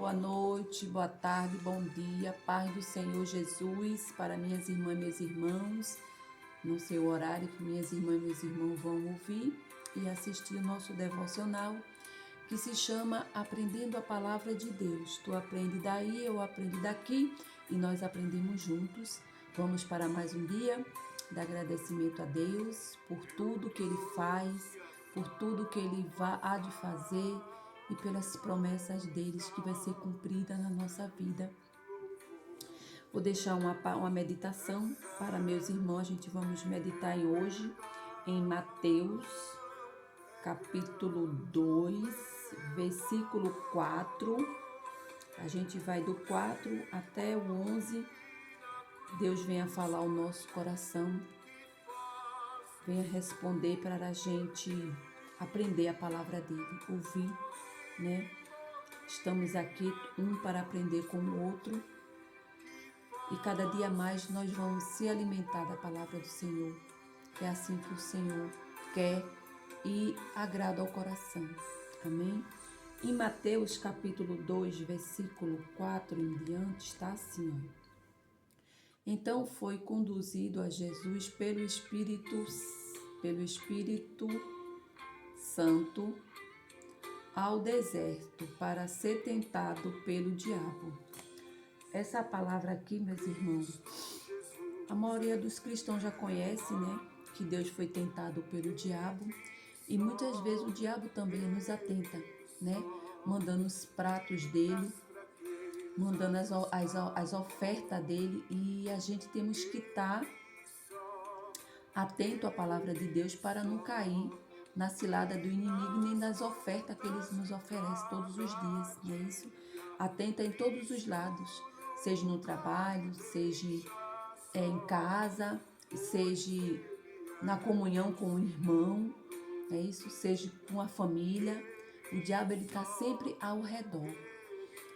boa noite, boa tarde, bom dia, paz do Senhor Jesus para minhas irmãs e meus irmãos. No seu horário que minhas irmãs e meus irmãos vão ouvir e assistir o nosso devocional, que se chama Aprendendo a Palavra de Deus. Tu aprende daí, eu aprendo daqui e nós aprendemos juntos. Vamos para mais um dia de agradecimento a Deus por tudo que Ele faz, por tudo que Ele há de fazer e pelas promessas deles que vai ser cumprida na nossa vida. Vou deixar uma meditação para meus irmãos. A gente vamos meditar hoje em Mateus, capítulo 2, versículo 4. A gente vai do 4 até o 11. Deus venha falar ao nosso coração, venha responder para a gente aprender a palavra dele, ouvir, né? Estamos aqui um para aprender com o outro e cada dia mais nós vamos se alimentar da palavra do Senhor. É assim que o Senhor quer e agrada ao coração. Amém? Em Mateus capítulo 2, versículo 4 em diante, está assim, ó. Então foi conduzido a Jesus pelo Espírito Santo ao deserto para ser tentado pelo diabo. Essa palavra aqui, meus irmãos, a maioria dos cristãos já conhece, né? Que Deus foi tentado pelo diabo e muitas vezes o diabo também nos atenta, né? Mandando os pratos dele, mandando as ofertas dele, e a gente temos que estar atento à palavra de Deus para não cair na cilada do inimigo nem nas ofertas que ele nos oferece todos os dias, não é isso? Atenta em todos os lados, seja no trabalho, seja em casa, seja na comunhão com o irmão, é isso? Seja com a família. O diabo ele está sempre ao redor.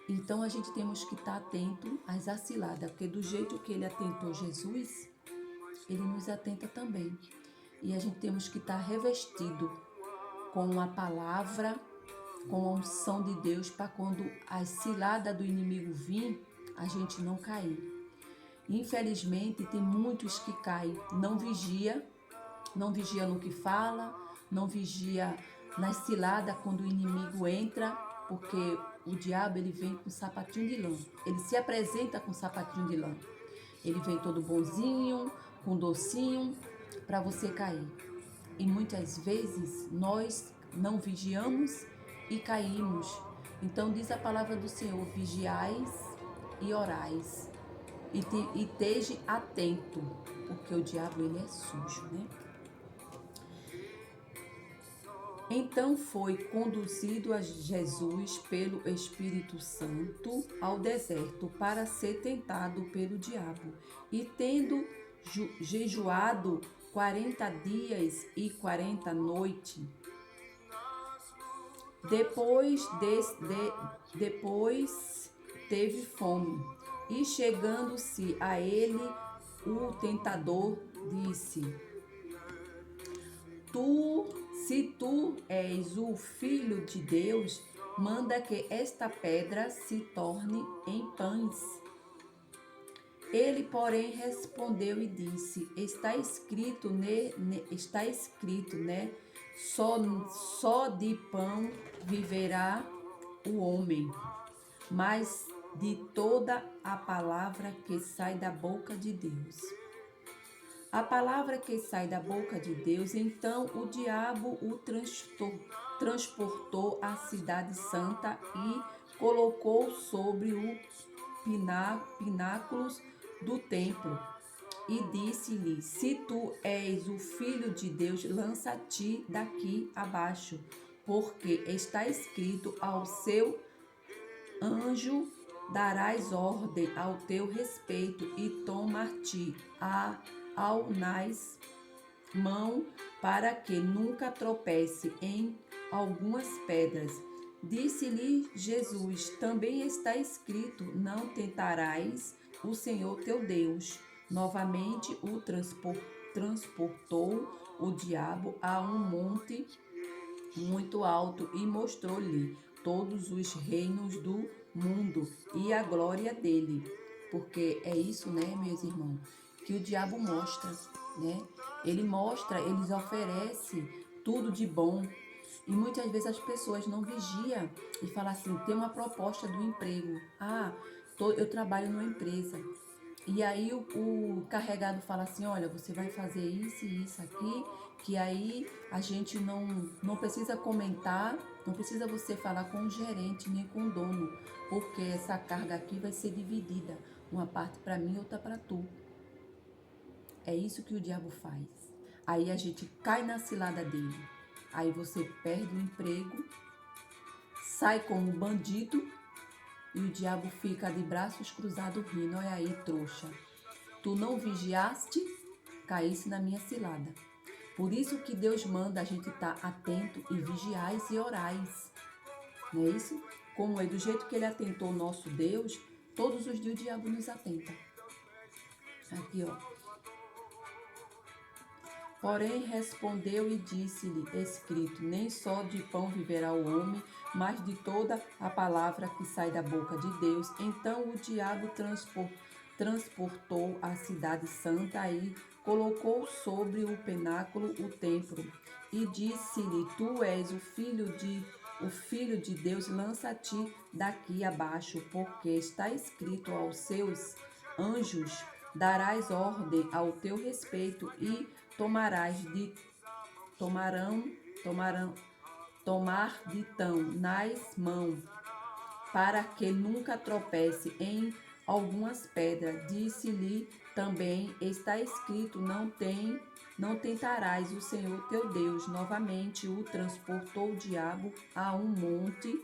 Então a gente temos que estar atento às ciladas, porque do jeito que ele atentou Jesus, ele nos atenta também. E a gente temos que estar revestido com a palavra, com a unção de Deus, para quando a cilada do inimigo vir, a gente não cair. Infelizmente, tem muitos que caem, não vigia no que fala, não vigia na cilada quando o inimigo entra, porque o diabo ele vem com sapatinho de lã, ele se apresenta com sapatinho de lã. Ele vem todo bonzinho, com docinho, para você cair. E muitas vezes nós não vigiamos e caímos. Então diz a palavra do Senhor: vigiais e orais. E esteja atento, porque o diabo ele é sujo, né? Então foi conduzido a Jesus pelo Espírito Santo ao deserto para ser tentado pelo diabo. E tendo jejuado 40 dias e 40 noites, depois teve fome. E chegando-se a ele, o tentador disse: Se tu és o Filho de Deus, manda que esta pedra se torne em pães. Ele, porém, respondeu e disse: Está escrito, né? Só de pão viverá o homem, mas de toda a palavra que sai da boca de Deus. A palavra que sai da boca de Deus. Então o diabo o transportou à cidade santa e colocou sobre o pináculos do templo e disse-lhe: Se tu és o Filho de Deus, lança-te daqui abaixo, porque está escrito: ao seu anjo darás ordem ao teu respeito e tomar-te nas mão, para que nunca tropece em algumas pedras. Disse-lhe Jesus: Também está escrito: Não tentarás o Senhor teu Deus. Novamente o transportou o diabo a um monte muito alto e mostrou-lhe todos os reinos do mundo e a glória dele. Porque é isso, né, meus irmãos, que o diabo mostra, né? Ele mostra, eles oferecem tudo de bom. E muitas vezes as pessoas não vigiam e falam assim, tem uma proposta do emprego. Eu trabalho numa empresa. E aí o carregado fala assim, olha, você vai fazer isso e isso aqui, que aí a gente não precisa comentar, não precisa você falar com o gerente nem com o dono, porque essa carga aqui vai ser dividida, uma parte para mim, outra para tu. É isso que o diabo faz. Aí a gente cai na cilada dele. Aí você perde o emprego, sai como um bandido e o diabo fica de braços cruzados rindo. Olha aí, trouxa. Tu não vigiaste, caísse na minha cilada. Por isso que Deus manda a gente estar atento e vigiais e orais. Não é isso? Como é do jeito que ele atentou o nosso Deus, todos os dias o diabo nos atenta. Aqui, ó. Porém respondeu e disse-lhe, escrito, nem só de pão viverá o homem, mas de toda a palavra que sai da boca de Deus. Então o diabo transportou a cidade santa e colocou sobre o pináculo o templo. E disse-lhe, tu és o filho de Deus, lança-te daqui abaixo, porque está escrito aos seus anjos, darás ordem ao teu respeito e tomar de tão nas mãos, para que nunca tropece em algumas pedras. Disse-lhe também, está escrito, não tentarás o Senhor teu Deus. Novamente o transportou o diabo a um monte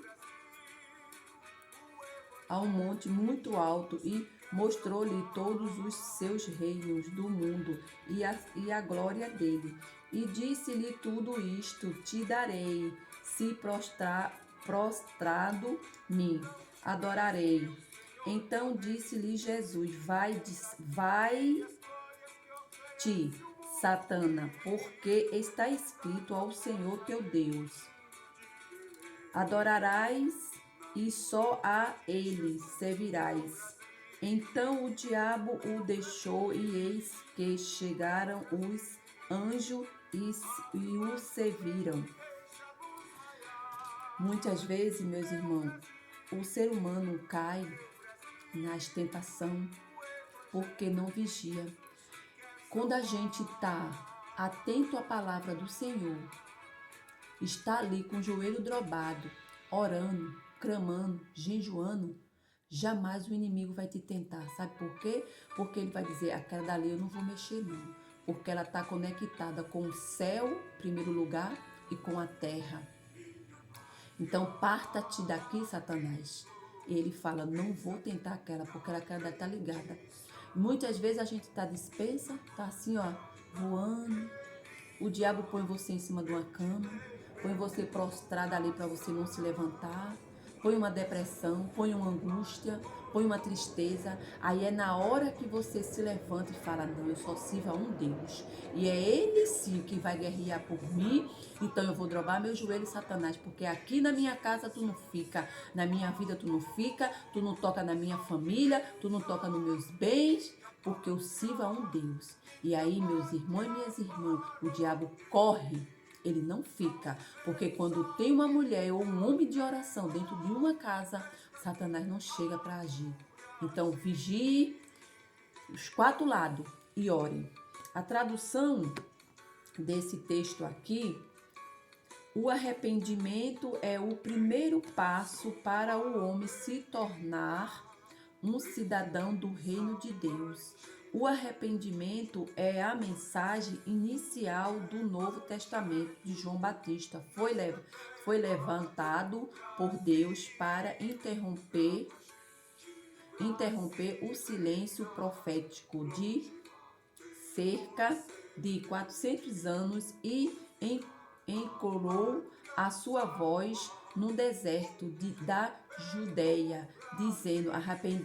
muito alto e mostrou-lhe todos os seus reinos do mundo e a glória dele. E disse-lhe, tudo isto te darei, se prostrado me adorarei. Então disse-lhe Jesus, vai-te, Satana, porque está escrito ao Senhor teu Deus, adorarás e só a ele servirás. Então o diabo o deixou, e eis que chegaram os anjos e o serviram. Muitas vezes, meus irmãos, o ser humano cai nas tentações porque não vigia. Quando a gente está atento à palavra do Senhor, está ali com o joelho dobrado, orando, clamando, jejuando, jamais o inimigo vai te tentar. Sabe por quê? Porque ele vai dizer, aquela dali eu não vou mexer não. Porque ela está conectada com o céu, em primeiro lugar, e com a terra. Então, parta-te daqui, Satanás. Ele fala, não vou tentar aquela, porque aquela está ligada. Muitas vezes a gente está dispensa, está assim, ó, voando. O diabo põe você em cima de uma cama, põe você prostrada ali para você não se levantar, põe uma depressão, põe uma angústia, põe uma tristeza. Aí é na hora que você se levanta e fala, não, eu só sirvo a um Deus. E é Ele sim que vai guerrear por mim, então eu vou dobrar meu joelho, Satanás, porque aqui na minha casa tu não fica, na minha vida tu não fica, tu não toca na minha família, tu não toca nos meus bens, porque eu sirvo a um Deus. E aí, meus irmãos e minhas irmãs, o diabo corre, ele não fica. Porque quando tem uma mulher ou um homem de oração dentro de uma casa, Satanás não chega para agir. Então, vigie os quatro lados e ore. A tradução desse texto aqui, o arrependimento é o primeiro passo para o homem se tornar um cidadão do reino de Deus. O arrependimento é a mensagem inicial do Novo Testamento de João Batista. Foi levantado por Deus para interromper o silêncio profético de cerca de 400 anos e encorou a sua voz no deserto da Judeia, dizendo,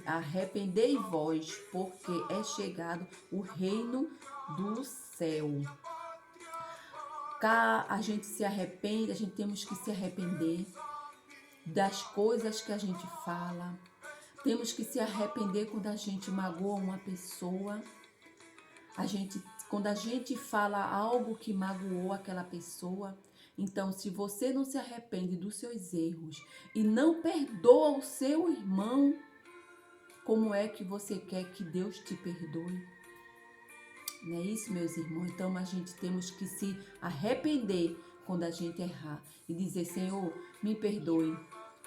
arrependei-vos, porque é chegado o reino do céu. Cá a gente se arrepende, a gente temos que se arrepender das coisas que a gente fala. Temos que se arrepender quando a gente magoa uma pessoa. Quando a gente fala algo que magoou aquela pessoa. Então, se você não se arrepende dos seus erros e não perdoa o seu irmão, como é que você quer que Deus te perdoe? Não é isso, meus irmãos? Então, a gente temos que se arrepender quando a gente errar e dizer: Senhor, me perdoe,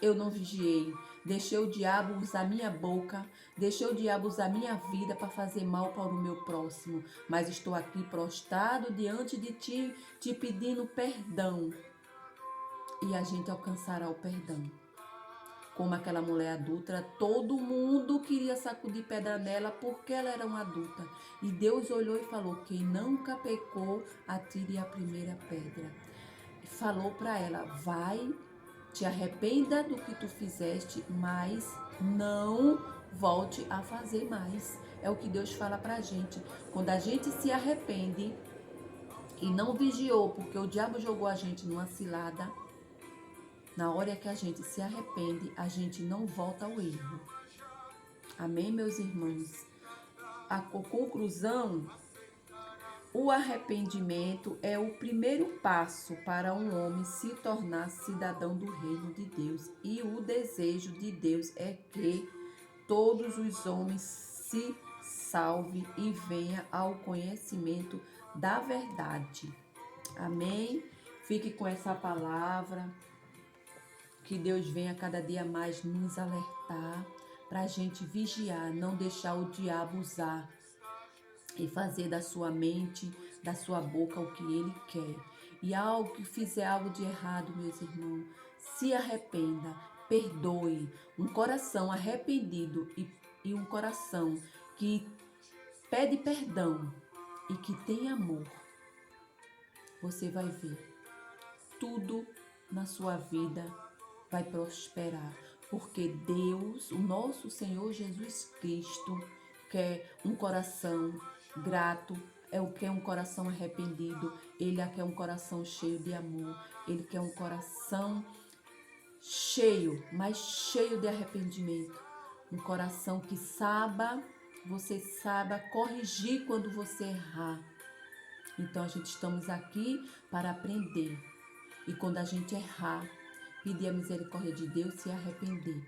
eu não vigiei, deixei o diabo usar minha boca, deixei o diabo usar minha vida para fazer mal para o meu próximo, mas estou aqui prostrado diante de ti, te pedindo perdão, e a gente alcançará o perdão. Como aquela mulher adulta, todo mundo queria sacudir pedra nela porque ela era uma adulta. E Deus olhou e falou: quem nunca pecou, atire a primeira pedra. E falou para ela: vai, te arrependa do que tu fizeste, mas não volte a fazer mais. É o que Deus fala pra gente. Quando a gente se arrepende e não vigiou, porque o diabo jogou a gente numa cilada, na hora que a gente se arrepende, a gente não volta ao erro. Amém, meus irmãos? A conclusão, o arrependimento é o primeiro passo para um homem se tornar cidadão do reino de Deus. E o desejo de Deus é que todos os homens se salvem e venham ao conhecimento da verdade. Amém? Fique com essa palavra. Que Deus venha cada dia mais nos alertar para a gente vigiar, não deixar o diabo usar e fazer da sua mente, da sua boca o que ele quer. E algo que fizer algo de errado, meus irmãos, se arrependa, perdoe. Um coração arrependido e um coração que pede perdão e que tem amor, você vai ver tudo na sua vida vai prosperar, porque Deus, o nosso Senhor Jesus Cristo, quer um coração grato, quer um coração arrependido, Ele quer um coração cheio de amor, Ele quer um coração cheio, mas cheio de arrependimento, um coração que você saiba corrigir quando você errar. Então, a gente estamos aqui para aprender, e quando a gente errar, pedir a misericórdia de Deus, se arrepender.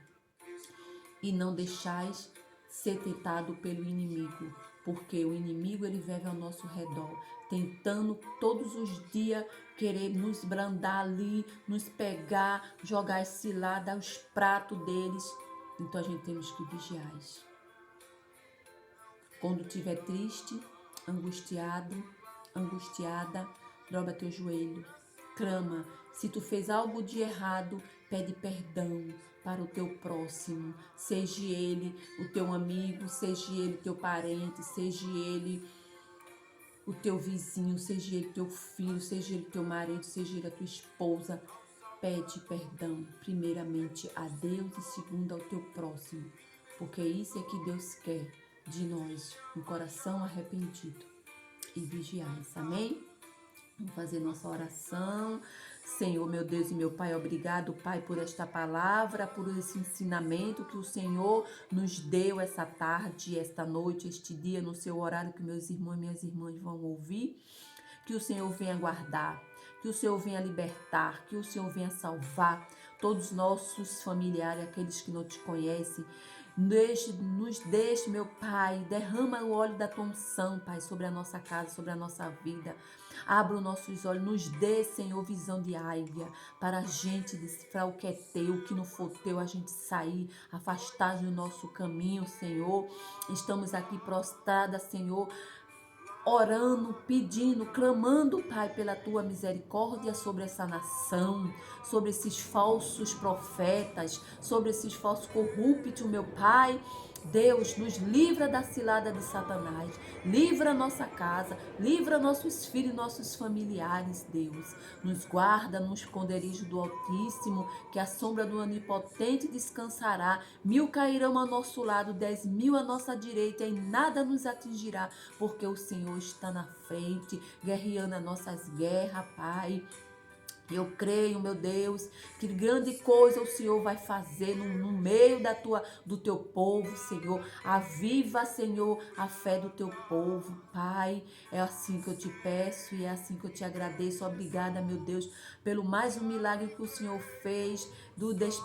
E não deixais ser tentado pelo inimigo, porque o inimigo ele vive ao nosso redor, tentando todos os dias querer nos brandar ali, nos pegar, jogar cilada aos pratos deles. Então a gente temos que vigiar. Quando estiver triste, angustiada, dobra teu joelho, clama. Se tu fez algo de errado, pede perdão para o teu próximo, seja ele o teu amigo, seja ele teu parente, seja ele o teu vizinho, seja ele teu filho, seja ele teu marido, seja ele a tua esposa. Pede perdão primeiramente a Deus e segundo ao teu próximo, porque isso é que Deus quer de nós, um coração arrependido e vigiais. Amém? Vamos fazer nossa oração. Senhor, meu Deus e meu Pai, obrigado, Pai, por esta palavra, por esse ensinamento que o Senhor nos deu essa tarde, esta noite, este dia, no seu horário, que meus irmãos e minhas irmãs vão ouvir. Que o Senhor venha guardar, que o Senhor venha libertar, que o Senhor venha salvar todos os nossos familiares, aqueles que não te conhecem. Nos deixe, meu Pai, derrama o óleo da tua unção, Pai, sobre a nossa casa, sobre a nossa vida. Abra os nossos olhos, nos dê, Senhor, visão de águia, para a gente decifrar o que é teu, o que não for teu, a gente sair, afastar do nosso caminho, Senhor. Estamos aqui prostradas, Senhor, orando, pedindo, clamando, Pai, pela tua misericórdia sobre essa nação, sobre esses falsos profetas, sobre esses falsos corruptos, meu Pai. Deus, nos livra da cilada de Satanás, livra nossa casa, livra nossos filhos e nossos familiares, Deus. Nos guarda no esconderijo do Altíssimo, que a sombra do Onipotente descansará. 1000 cairão ao nosso lado, 10.000 à nossa direita, e nada nos atingirá, porque o Senhor está na frente, guerreando as nossas guerras, Pai. Eu creio, meu Deus, que grande coisa o Senhor vai fazer no meio do teu povo, Senhor. Aviva, Senhor, a fé do teu povo, Pai. É assim que eu te peço e é assim que eu te agradeço. Obrigada, meu Deus, pelo mais um milagre que o Senhor fez,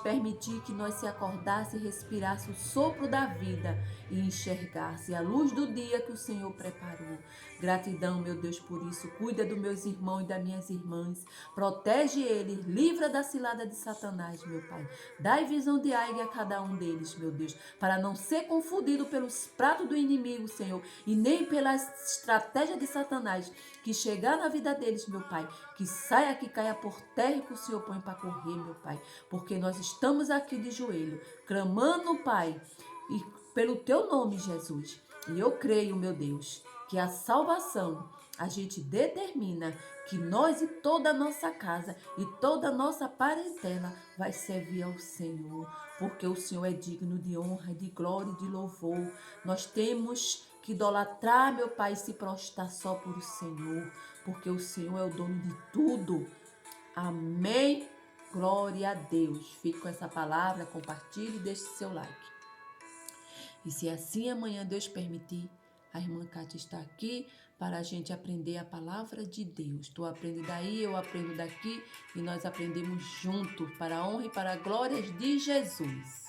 permitir que nós se acordasse e respirasse o sopro da vida e enxergasse a luz do dia que o Senhor preparou. Gratidão, meu Deus, por isso. Cuida dos meus irmãos e das minhas irmãs. Protege eles, livra da cilada de Satanás, meu Pai. Dai visão de águia a cada um deles, meu Deus, para não ser confundido pelos pratos do inimigo, Senhor, e nem pela estratégia de Satanás, que chegar na vida deles, meu Pai, que saia, que caia por terra e que o Senhor põe para correr, meu Pai, porque nós estamos aqui de joelho, clamando, Pai, e pelo teu nome, Jesus. E eu creio, meu Deus, que a salvação a gente determina que nós e toda a nossa casa e toda a nossa parentela vai servir ao Senhor, porque o Senhor é digno de honra, de glória e de louvor. Nós temos que idolatrar, meu Pai, e se prostrar só por o Senhor, porque o Senhor é o dono de tudo. Amém? Glória a Deus. Fique com essa palavra, compartilhe e deixe seu like. E se assim amanhã Deus permitir, a irmã Cátia está aqui para a gente aprender a palavra de Deus. Tu aprende daí, eu aprendo daqui e nós aprendemos junto para a honra e para a glória de Jesus.